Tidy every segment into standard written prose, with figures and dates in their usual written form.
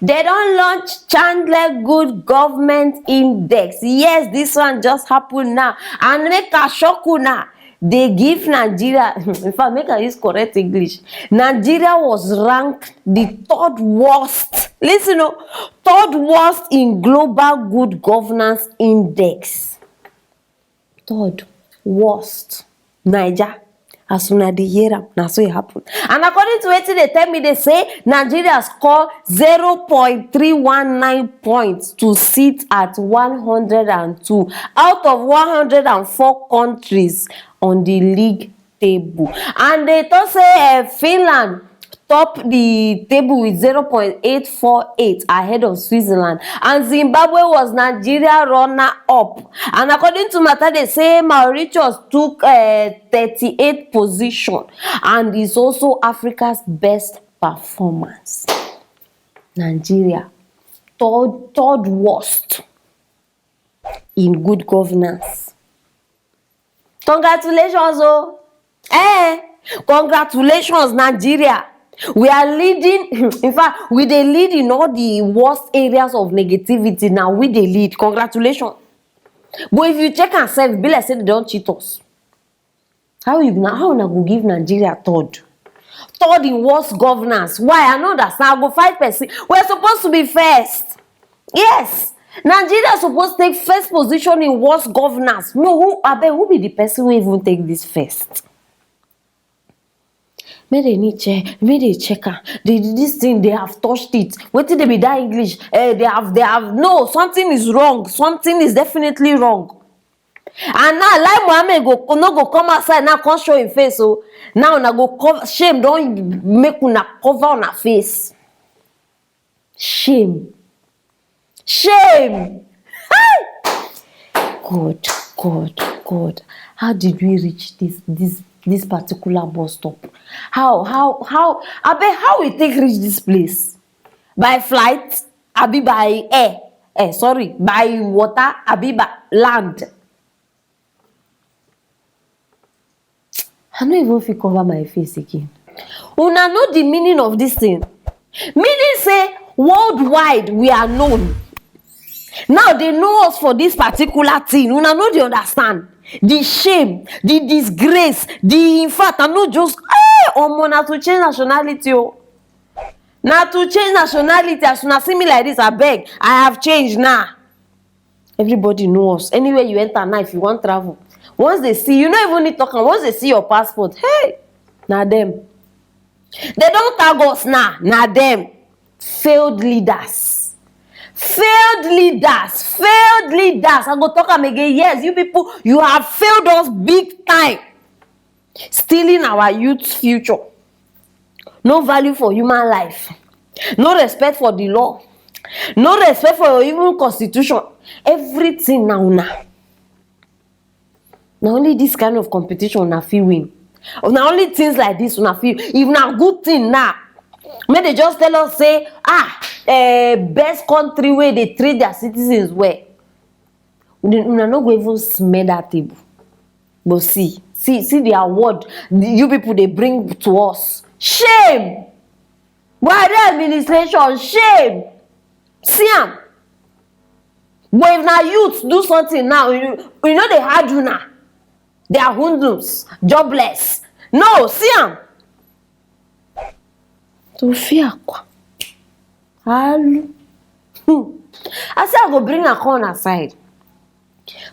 They don't launch Chandler Good Government Index. Yes, this one just happened now. And make a shock now. They give Nigeria, in fact, make I use correct English. Nigeria was ranked the third worst. Listen, third worst in Global Good Governance Index. Third worst. Naija. As soon as they hear am, na so it happen. And according to wetin they tell me, they say Nigeria score 0.319 points to sit at 102 out of 104 countries on the league table. And they thought say Finland top the table with 0.848 ahead of Switzerland, and Zimbabwe was Nigeria runner up. And according to Mata, they say Mauritius took 38th position and is also Africa's best performance. Nigeria, third worst in good governance. Congratulations, oh! Congratulations, Nigeria. We are leading, in fact, we dey lead in all the worst areas of negativity. Now we dey lead. Congratulations. But if you check ourselves, be like say they don't cheat us. How una go give Nigeria third? Third in worst governance. Why? I know that now go 5%. We're supposed to be first. Yes. Nigeria is supposed to take first position in worst governance. No, who be the person who even take this first? May they check this thing, they have touched it. What did they be that English? They have no, something is wrong. Something is definitely wrong. And now like Mohammed go come outside now, can't show him face. So now una go cover shame, don't make una cover on her face. Shame. God. How did we reach this particular bus stop? How we take reach this place? By flight? Abi by air? By water? Abi by land? I don't even feel cover my face again. Una know the meaning of this thing. Meaning say worldwide we are known. Now they know us for this particular thing. Una know they understand. The shame, the disgrace, in fact, I'm not just na to change nationality. Now to change nationality, as soon as see me like this, I beg. I have changed now. Everybody knows. Anywhere you enter now, if you want travel. Once they see, you don't even need to talk. Once they see your passport, hey, now them. They don't tag us now. Now them. Failed leaders. I go talk them again. Yes, you people, you have failed us big time. Stealing our youth's future. No value for human life. No respect for the law. No respect for your even constitution. Everything now. Now only this kind of competition una fit win. Now only things like this una fit. If na good thing now, may they just tell us say best country where they treat their citizens well. Una no go even smell that table. But see the award you people they bring to us. Shame. Why the administration? Shame. See am. But if na youth do something now, you know they hard you now. They are hoodlums, jobless. No, see am. To fear quoi? I say I go bring a corner aside.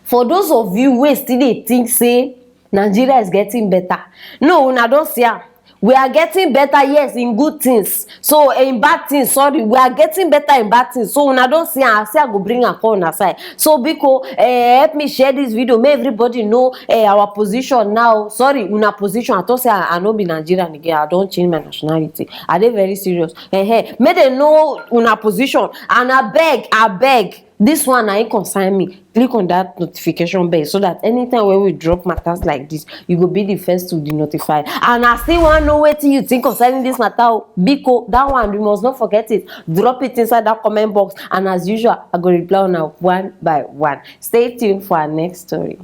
For those of you who still dey think say Nigeria is getting better. No, una don't see am. We are getting better, yes, in good things. So in bad things, sorry, we are getting better in bad things. So una don't see am. I say I go bring a corner aside. So Biko, help me share this video. Make everybody know our position now. Sorry, una position. I thought say I no be Nigerian again. I don't change my nationality. Are they very serious? Make them know una position. And I beg. This one I concern me. Click on that notification bell so that anytime when we drop matters like this, you go be the first to be notified. And I still want to know what you think concerning this matter. Biko, that one, you must not forget it. Drop it inside that comment box. And as usual, I go reply on one by one. Stay tuned for our next story.